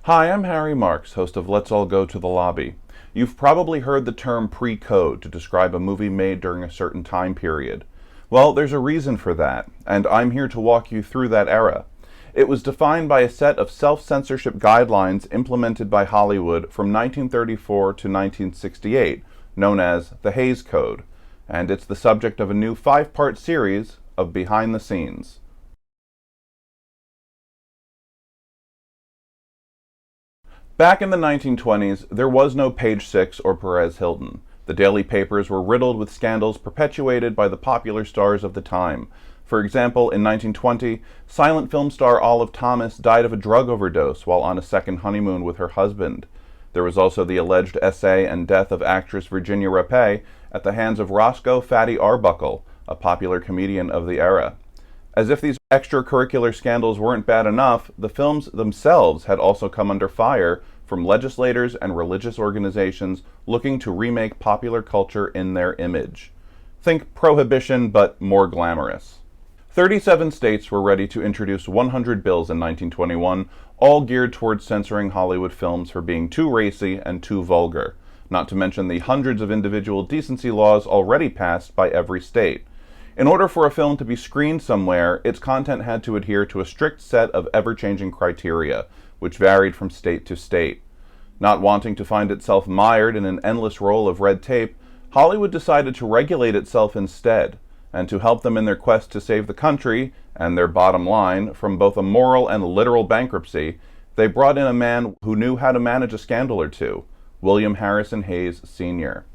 Hi, I'm Harry Marks, host of Let's All Go to the Lobby. You've probably heard the term pre-code to describe a movie made during a certain time period. Well, there's a reason for that, and I'm here to walk you through that era. It was defined by a set of self-censorship guidelines implemented by Hollywood from 1934 to 1968, known as the Hays Code, and it's the subject of a new 5-part series of Behind the Scenes. Back in the 1920s, there was no Page Six or Perez Hilton. The daily papers were riddled with scandals perpetuated by the popular stars of the time. For example, in 1920, silent film star Olive Thomas died of a drug overdose while on a second honeymoon with her husband. There was also the alleged essay and death of actress Virginia Rappe at the hands of Roscoe Fatty Arbuckle, a popular comedian of the era. As if these extracurricular scandals weren't bad enough, the films themselves had also come under fire from legislators and religious organizations looking to remake popular culture in their image. Think Prohibition, but more glamorous. 37 states were ready to introduce 100 bills in 1921, all geared towards censoring Hollywood films for being too racy and too vulgar, not to mention the hundreds of individual decency laws already passed by every state. In order for a film to be screened somewhere, its content had to adhere to a strict set of ever-changing criteria, which varied from state to state. Not wanting to find itself mired in an endless roll of red tape, Hollywood decided to regulate itself instead, and to help them in their quest to save the country, and their bottom line, from both a moral and literal bankruptcy, they brought in a man who knew how to manage a scandal or two, William Harrison Hayes, Sr.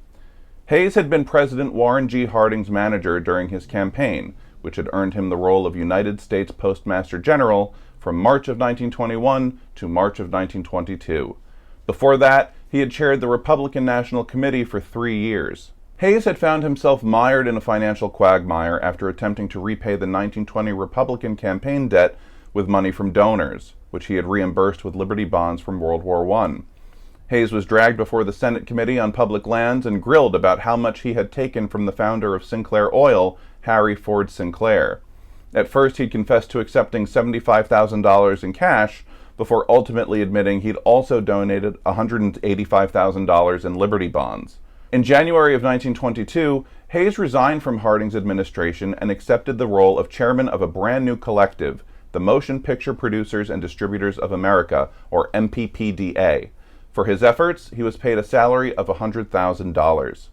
Hayes had been President Warren G. Harding's manager during his campaign, which had earned him the role of United States Postmaster General from March of 1921 to March of 1922. Before that, he had chaired the Republican National Committee for 3 years. Hayes had found himself mired in a financial quagmire after attempting to repay the 1920 Republican campaign debt with money from donors, which he had reimbursed with Liberty bonds from World War I. Hayes was dragged before the Senate Committee on Public Lands and grilled about how much he had taken from the founder of Sinclair Oil, Harry Ford Sinclair. At first, he'd confessed to accepting $75,000 in cash, before ultimately admitting he'd also donated $185,000 in Liberty bonds. In January of 1922, Hayes resigned from Harding's administration and accepted the role of chairman of a brand new collective, the Motion Picture Producers and Distributors of America, or MPPDA. For his efforts, he was paid a salary of $100,000.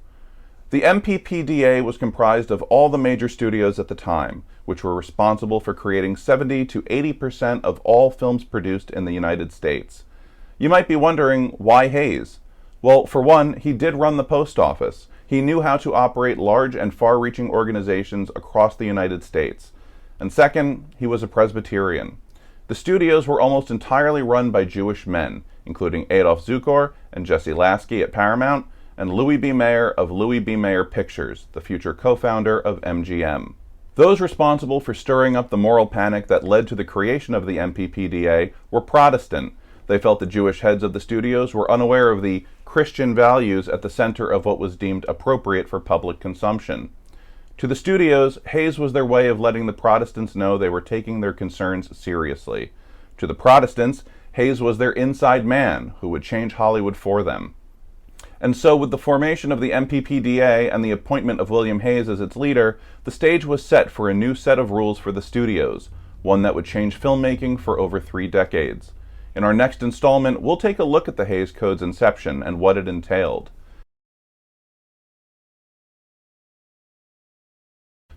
The MPPDA was comprised of all the major studios at the time, which were responsible for creating 70 to 80% of all films produced in the United States. You might be wondering, why Hayes? Well, for one, he did run the post office. He knew how to operate large and far-reaching organizations across the United States. And second, he was a Presbyterian. The studios were almost entirely run by Jewish men, including Adolf Zukor and Jesse Lasky at Paramount, and Louis B. Mayer of Louis B. Mayer Pictures, the future co-founder of MGM. Those responsible for stirring up the moral panic that led to the creation of the MPPDA were Protestant. They felt the Jewish heads of the studios were unaware of the Christian values at the center of what was deemed appropriate for public consumption. To the studios, Hayes was their way of letting the Protestants know they were taking their concerns seriously. To the Protestants, Hayes was their inside man who would change Hollywood for them. And so, with the formation of the MPPDA and the appointment of William Hayes as its leader, the stage was set for a new set of rules for the studios, one that would change filmmaking for over 3 decades. In our next installment, we'll take a look at the Hays Code's inception and what it entailed.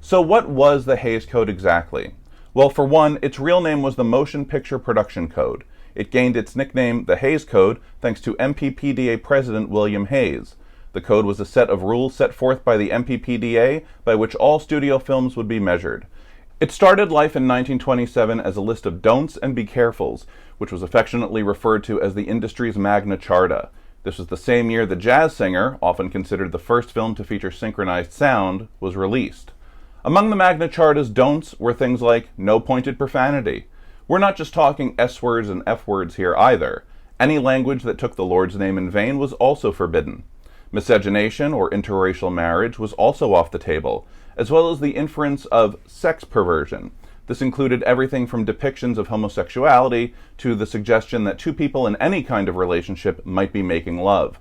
So what was the Hays Code exactly? Well, for one, its real name was the Motion Picture Production Code. It gained its nickname, the Hays Code, thanks to MPPDA President William Hayes. The code was a set of rules set forth by the MPPDA by which all studio films would be measured. It started life in 1927 as a list of don'ts and be carefuls, which was affectionately referred to as the industry's Magna Charta. This was the same year The Jazz Singer, often considered the first film to feature synchronized sound, was released. Among the Magna Charta's don'ts were things like no pointed profanity. We're not just talking S-words and F-words here either. Any language that took the Lord's name in vain was also forbidden. Miscegenation or interracial marriage was also off the table, as well as the inference of sex perversion. This included everything from depictions of homosexuality to the suggestion that two people in any kind of relationship might be making love.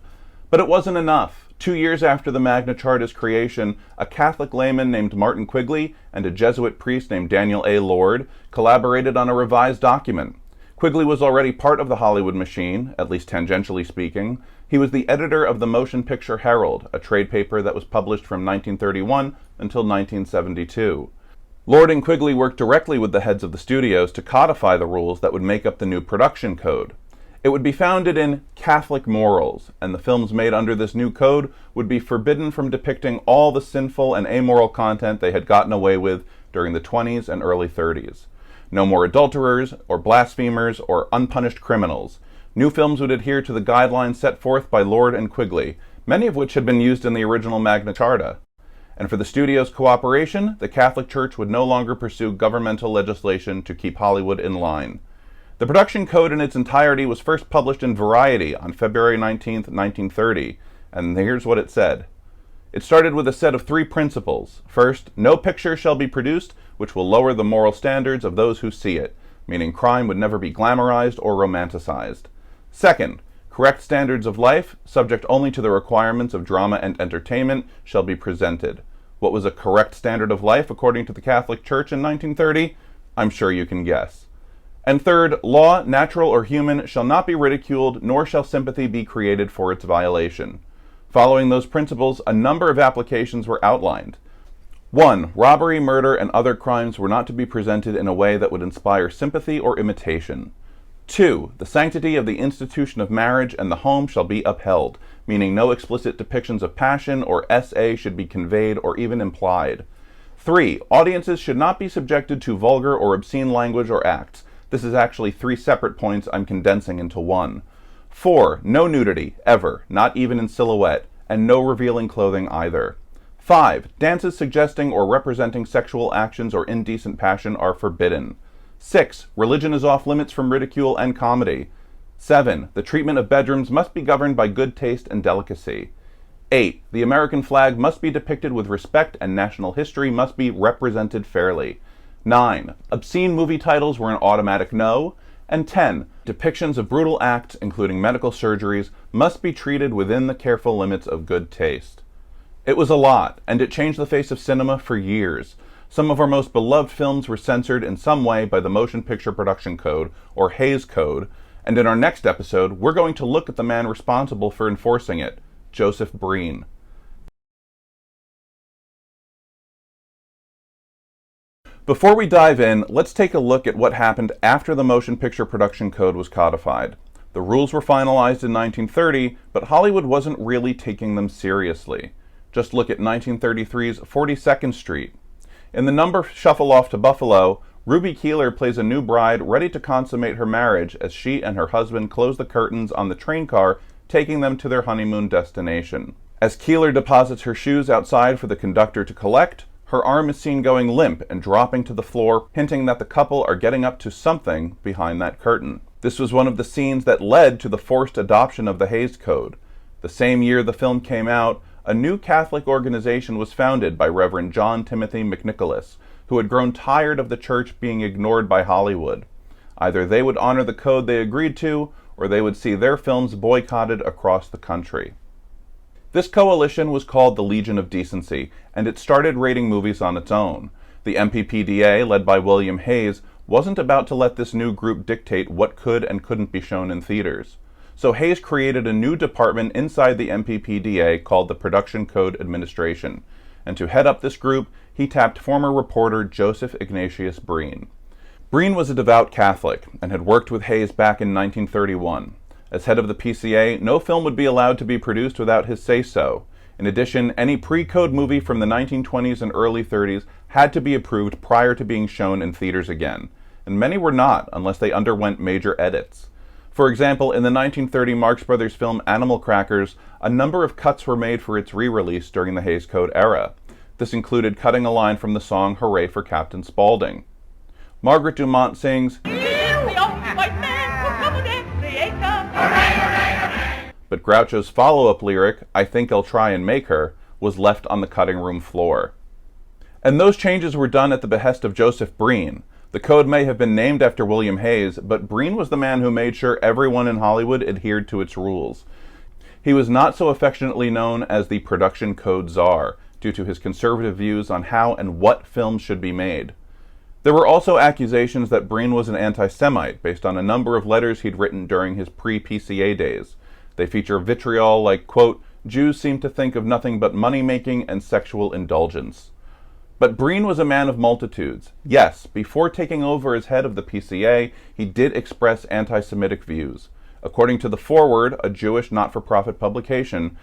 But it wasn't enough. 2 years after the Magna Charta's creation, a Catholic layman named Martin Quigley and a Jesuit priest named Daniel A. Lord collaborated on a revised document. Quigley was already part of the Hollywood machine, at least tangentially speaking. He was the editor of the Motion Picture Herald, a trade paper that was published from 1931 until 1972. Lord and Quigley worked directly with the heads of the studios to codify the rules that would make up the new production code. It would be founded in Catholic morals, and the films made under this new code would be forbidden from depicting all the sinful and amoral content they had gotten away with during the 20s and early 30s. No more adulterers, or blasphemers, or unpunished criminals. New films would adhere to the guidelines set forth by Lord and Quigley, many of which had been used in the original Magna Charta. And for the studio's cooperation, the Catholic Church would no longer pursue governmental legislation to keep Hollywood in line. The production code in its entirety was first published in Variety on February 19, 1930, and here's what it said. It started with a set of 3 principles. First, no picture shall be produced which will lower the moral standards of those who see it, meaning crime would never be glamorized or romanticized. Second, correct standards of life, subject only to the requirements of drama and entertainment, shall be presented. What was a correct standard of life according to the Catholic Church in 1930? I'm sure you can guess. And third, law, natural or human, shall not be ridiculed, nor shall sympathy be created for its violation. Following those principles, a number of applications were outlined. 1. Robbery, murder, and other crimes were not to be presented in a way that would inspire sympathy or imitation. 2. The sanctity of the institution of marriage and the home shall be upheld, meaning no explicit depictions of passion or SA should be conveyed or even implied. 3. Audiences should not be subjected to vulgar or obscene language or acts. This is actually 3 separate points I'm condensing into one. 4. No nudity, ever, not even in silhouette, and no revealing clothing either. 5. Dances suggesting or representing sexual actions or indecent passion are forbidden. 6. Religion is off limits from ridicule and comedy. 7. The treatment of bedrooms must be governed by good taste and delicacy. 8. The American flag must be depicted with respect and national history must be represented fairly. 9. Obscene movie titles were an automatic no. And 10. Depictions of brutal acts, including medical surgeries, must be treated within the careful limits of good taste. It was a lot, and it changed the face of cinema for years. Some of our most beloved films were censored in some way by the Motion Picture Production Code, or Hays Code, and in our next episode, we're going to look at the man responsible for enforcing it, Joseph Breen. Before we dive in, let's take a look at what happened after the Motion Picture Production Code was codified. The rules were finalized in 1930, but Hollywood wasn't really taking them seriously. Just look at 1933's 42nd Street. In the number Shuffle Off to Buffalo, Ruby Keeler plays a new bride ready to consummate her marriage as she and her husband close the curtains on the train car, taking them to their honeymoon destination. As Keeler deposits her shoes outside for the conductor to collect, her arm is seen going limp and dropping to the floor, hinting that the couple are getting up to something behind that curtain. This was one of the scenes that led to the forced adoption of the Hays Code. The same year the film came out, a new Catholic organization was founded by Reverend John Timothy McNicholas, who had grown tired of the church being ignored by Hollywood. Either they would honor the code they agreed to, or they would see their films boycotted across the country. This coalition was called the Legion of Decency, and it started rating movies on its own. The MPPDA, led by William Hays, wasn't about to let this new group dictate what could and couldn't be shown in theaters. So Hays created a new department inside the MPPDA called the Production Code Administration, and to head up this group, he tapped former reporter Joseph Ignatius Breen. Breen was a devout Catholic and had worked with Hays back in 1931. As head of the PCA, no film would be allowed to be produced without his say-so. In addition, any pre-code movie from the 1920s and early 30s had to be approved prior to being shown in theaters again, and many were not unless they underwent major edits. For example, in the 1930 Marx Brothers film Animal Crackers, a number of cuts were made for its re-release during the Hays Code era. This included cutting a line from the song Hooray for Captain Spaulding. Margaret Dumont sings, but Groucho's follow-up lyric, I think I'll try and make her, was left on the cutting room floor. And those changes were done at the behest of Joseph Breen. The code may have been named after William Hays, but Breen was the man who made sure everyone in Hollywood adhered to its rules. He was not so affectionately known as the production code czar, due to his conservative views on how and what films should be made. There were also accusations that Breen was an anti-Semite, based on a number of letters he'd written during his pre-PCA days. They feature vitriol like, quote, "Jews seem to think of nothing but money-making and sexual indulgence." But Breen was a man of multitudes. Yes, before taking over as head of the PCA, he did express anti-Semitic views. According to The Forward, a Jewish not-for-profit publication,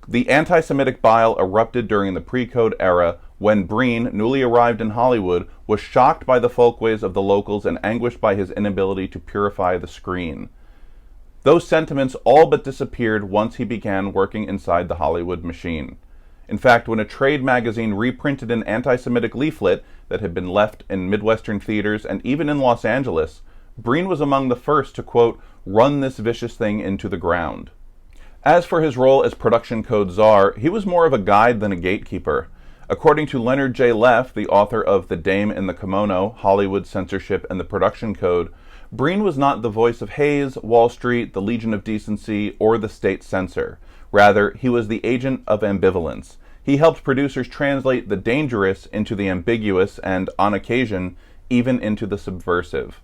the anti-Semitic bile erupted during the pre-code era when Breen, newly arrived in Hollywood, was shocked by the folkways of the locals and anguished by his inability to purify the screen. Those sentiments all but disappeared once he began working inside the Hollywood machine. In fact, when a trade magazine reprinted an anti-Semitic leaflet that had been left in Midwestern theaters and even in Los Angeles, Breen was among the first to, quote, "run this vicious thing into the ground." As for his role as production code czar, he was more of a guide than a gatekeeper. According to Leonard J. Leff, the author of The Dame in the Kimono, Hollywood Censorship and the Production Code, Breen was not the voice of Hays, Wall Street, the Legion of Decency, or the state censor. Rather, he was the agent of ambivalence. He helped producers translate the dangerous into the ambiguous and, on occasion, even into the subversive.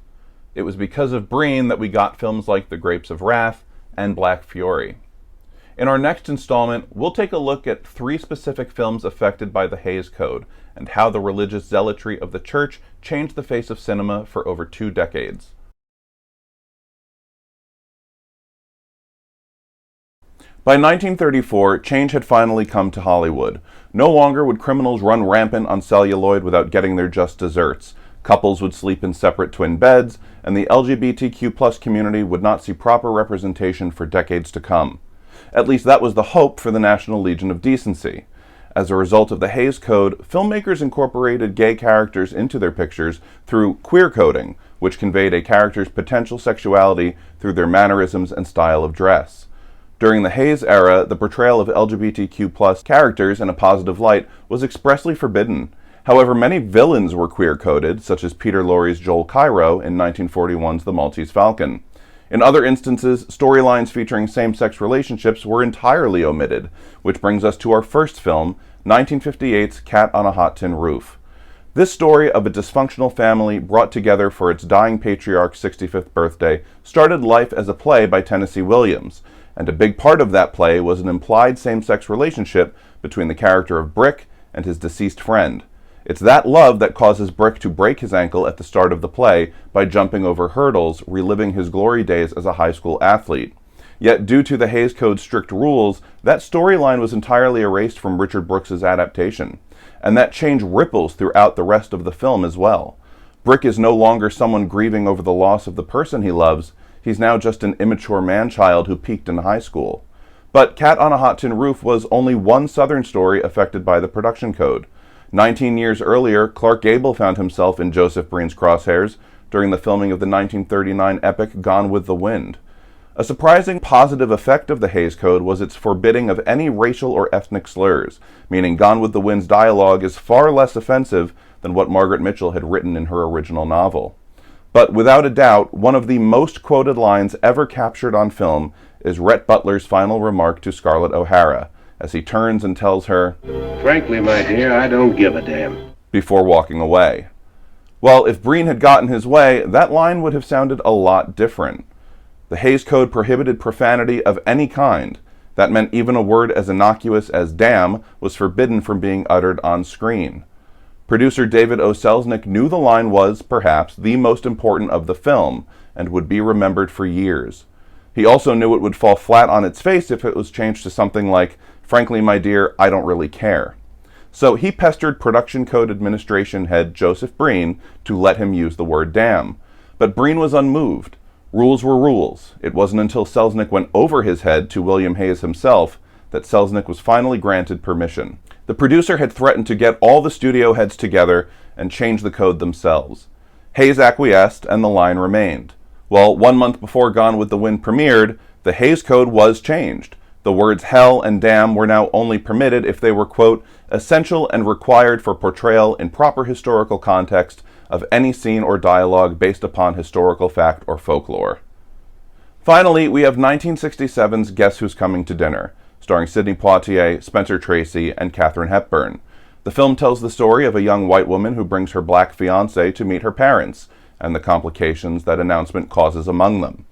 It was because of Breen that we got films like The Grapes of Wrath and Black Fury. In our next installment, we'll take a look at 3 specific films affected by the Hays Code and how the religious zealotry of the church changed the face of cinema for over 2 decades. By 1934, change had finally come to Hollywood. No longer would criminals run rampant on celluloid without getting their just desserts. Couples would sleep in separate twin beds, and the LGBTQ+ community would not see proper representation for decades to come. At least that was the hope for the National Legion of Decency. As a result of the Hays Code, filmmakers incorporated gay characters into their pictures through queer coding, which conveyed a character's potential sexuality through their mannerisms and style of dress. During the Hays era, the portrayal of LGBTQ+ characters in a positive light was expressly forbidden. However, many villains were queer-coded, such as Peter Lorre's Joel Cairo in 1941's The Maltese Falcon. In other instances, storylines featuring same-sex relationships were entirely omitted, which brings us to our first film, 1958's Cat on a Hot Tin Roof. This story of a dysfunctional family brought together for its dying patriarch's 65th birthday started life as a play by Tennessee Williams, and a big part of that play was an implied same-sex relationship between the character of Brick and his deceased friend. It's that love that causes Brick to break his ankle at the start of the play by jumping over hurdles, reliving his glory days as a high school athlete. Yet due to the Hays Code's strict rules, that storyline was entirely erased from Richard Brooks's adaptation. And that change ripples throughout the rest of the film as well. Brick is no longer someone grieving over the loss of the person he loves. He's now just an immature man-child who peaked in high school. But Cat on a Hot Tin Roof was only one Southern story affected by the production code. 19 years earlier, Clark Gable found himself in Joseph Breen's crosshairs during the filming of the 1939 epic Gone with the Wind. A surprising positive effect of the Hays Code was its forbidding of any racial or ethnic slurs, meaning Gone with the Wind's dialogue is far less offensive than what Margaret Mitchell had written in her original novel. But without a doubt, one of the most quoted lines ever captured on film is Rhett Butler's final remark to Scarlett O'Hara, as he turns and tells her, "Frankly, my dear, I don't give a damn," before walking away. Well, if Breen had gotten his way, that line would have sounded a lot different. The Hays Code prohibited profanity of any kind. That meant even a word as innocuous as damn was forbidden from being uttered on screen. Producer David O. Selznick knew the line was, perhaps, the most important of the film, and would be remembered for years. He also knew it would fall flat on its face if it was changed to something like, "Frankly, my dear, I don't really care." So he pestered Production Code Administration head Joseph Breen to let him use the word damn. But Breen was unmoved. Rules were rules. It wasn't until Selznick went over his head to William Hays himself that Selznick was finally granted permission. The producer had threatened to get all the studio heads together and change the code themselves. Hays acquiesced, and the line remained. Well, 1 month before Gone with the Wind premiered, the Hays Code was changed. The words hell and damn were now only permitted if they were, quote, essential and required for portrayal in proper historical context of any scene or dialogue based upon historical fact or folklore. Finally, we have 1967's Guess Who's Coming to Dinner, starring Sidney Poitier, Spencer Tracy, and Katharine Hepburn. The film tells the story of a young white woman who brings her black fiancé to meet her parents, and the complications that announcement causes among them.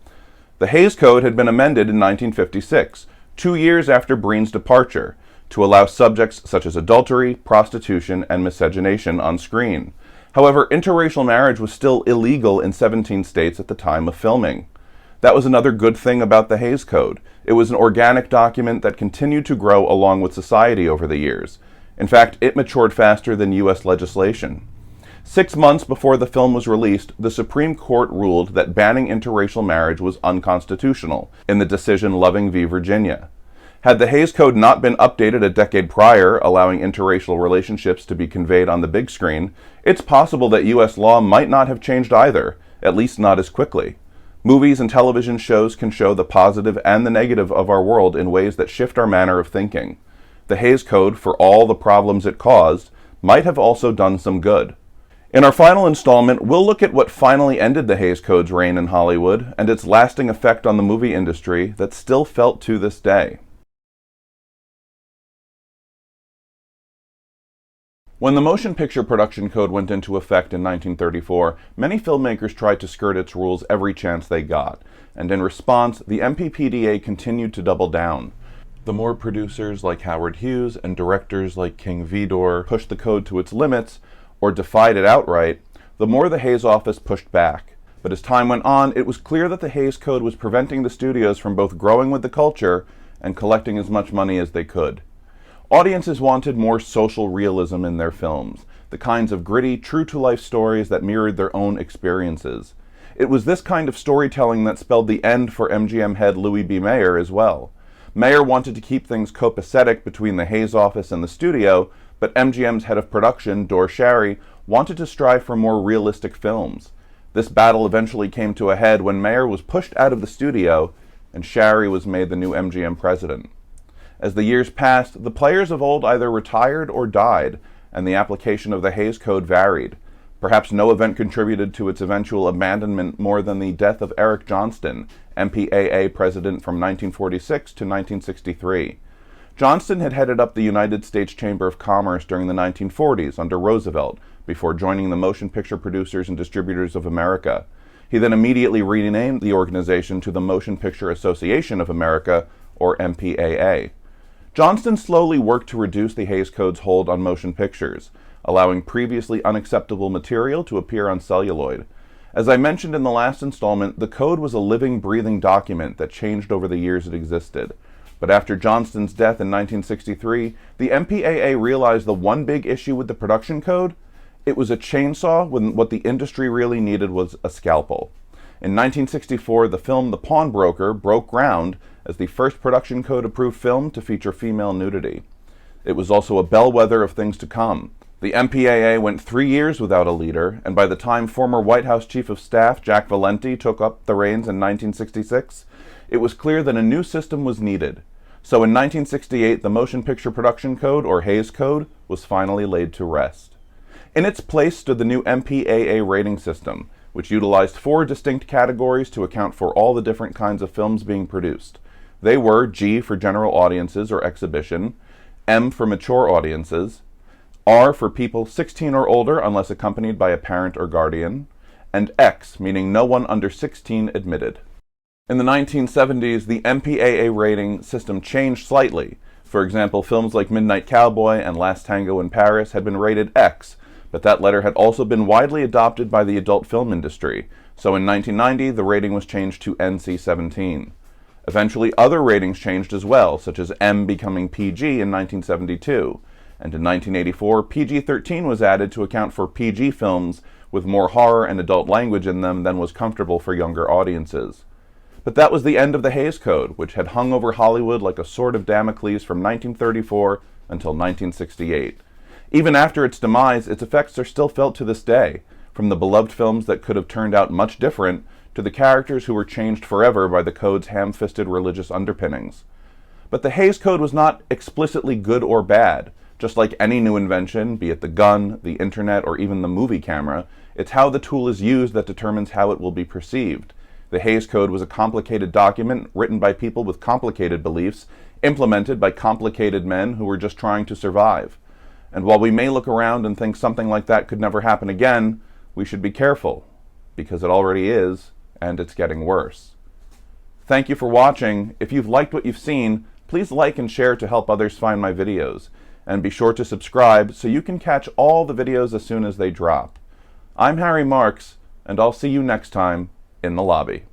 The Hays Code had been amended in 1956, 2 years after Breen's departure, to allow subjects such as adultery, prostitution, and miscegenation on screen. However, interracial marriage was still illegal in 17 states at the time of filming. That was another good thing about the Hays Code. It was an organic document that continued to grow along with society over the years. In fact, it matured faster than U.S. legislation. 6 months before the film was released, the Supreme Court ruled that banning interracial marriage was unconstitutional in the decision Loving v. Virginia. Had the Hays Code not been updated a decade prior, allowing interracial relationships to be conveyed on the big screen, it's possible that U.S. law might not have changed either, at least not as quickly. Movies and television shows can show the positive and the negative of our world in ways that shift our manner of thinking. The Hays Code, for all the problems it caused, might have also done some good. In our final installment, we'll look at what finally ended the Hays Code's reign in Hollywood and its lasting effect on the movie industry that's still felt to this day. When the Motion Picture Production Code went into effect in 1934, many filmmakers tried to skirt its rules every chance they got, and in response, the MPPDA continued to double down. The more producers like Howard Hughes and directors like King Vidor pushed the code to its limits, or defied it outright, the more the Hays office pushed back. But as time went on, it was clear that the Hays Code was preventing the studios from both growing with the culture and collecting as much money as they could. Audiences wanted more social realism in their films, the kinds of gritty, true-to-life stories that mirrored their own experiences. It was this kind of storytelling that spelled the end for MGM head Louis B. Mayer as well. Mayer wanted to keep things copacetic between the Hays office and the studio, but MGM's head of production, Dor Schary, wanted to strive for more realistic films. This battle eventually came to a head when Mayer was pushed out of the studio and Schary was made the new MGM president. As the years passed, the players of old either retired or died, and the application of the Hays Code varied. Perhaps no event contributed to its eventual abandonment more than the death of Eric Johnston, MPAA president from 1946 to 1963. Johnston had headed up the United States Chamber of Commerce during the 1940s under Roosevelt, before joining the Motion Picture Producers and Distributors of America. He then immediately renamed the organization to the Motion Picture Association of America, or MPAA. Johnston slowly worked to reduce the Hays Code's hold on motion pictures, allowing previously unacceptable material to appear on celluloid. As I mentioned in the last installment, the code was a living, breathing document that changed over the years it existed. But after Johnston's death in 1963, the MPAA realized the one big issue with the production code? It was a chainsaw when what the industry really needed was a scalpel. In 1964, the film The Pawnbroker broke ground as the first production code-approved film to feature female nudity. It was also a bellwether of things to come. The MPAA went 3 years without a leader, and by the time former White House Chief of Staff Jack Valenti took up the reins in 1966, it was clear that a new system was needed. So in 1968, the Motion Picture Production Code, or Hays Code, was finally laid to rest. In its place stood the new MPAA rating system, which utilized 4 distinct categories to account for all the different kinds of films being produced. They were G for general audiences or exhibition, M for mature audiences, R for people 16 or older unless accompanied by a parent or guardian, and X, meaning no one under 16 admitted. In the 1970s, the MPAA rating system changed slightly. For example, films like Midnight Cowboy and Last Tango in Paris had been rated X, but that letter had also been widely adopted by the adult film industry, so in 1990 the rating was changed to NC-17. Eventually other ratings changed as well, such as M becoming PG in 1972, and in 1984 PG-13 was added to account for PG films with more horror and adult language in them than was comfortable for younger audiences. But that was the end of the Hays Code, which had hung over Hollywood like a sword of Damocles from 1934 until 1968. Even after its demise, its effects are still felt to this day, from the beloved films that could have turned out much different to the characters who were changed forever by the code's ham-fisted religious underpinnings. But the Hays Code was not explicitly good or bad. Just like any new invention, be it the gun, the internet, or even the movie camera, it's how the tool is used that determines how it will be perceived. The Hays Code was a complicated document written by people with complicated beliefs, implemented by complicated men who were just trying to survive. And while we may look around and think something like that could never happen again, we should be careful, because it already is, and it's getting worse. Thank you for watching. If you've liked what you've seen, please like and share to help others find my videos. And be sure to subscribe so you can catch all the videos as soon as they drop. I'm Harry Marks, and I'll see you next time in the lobby.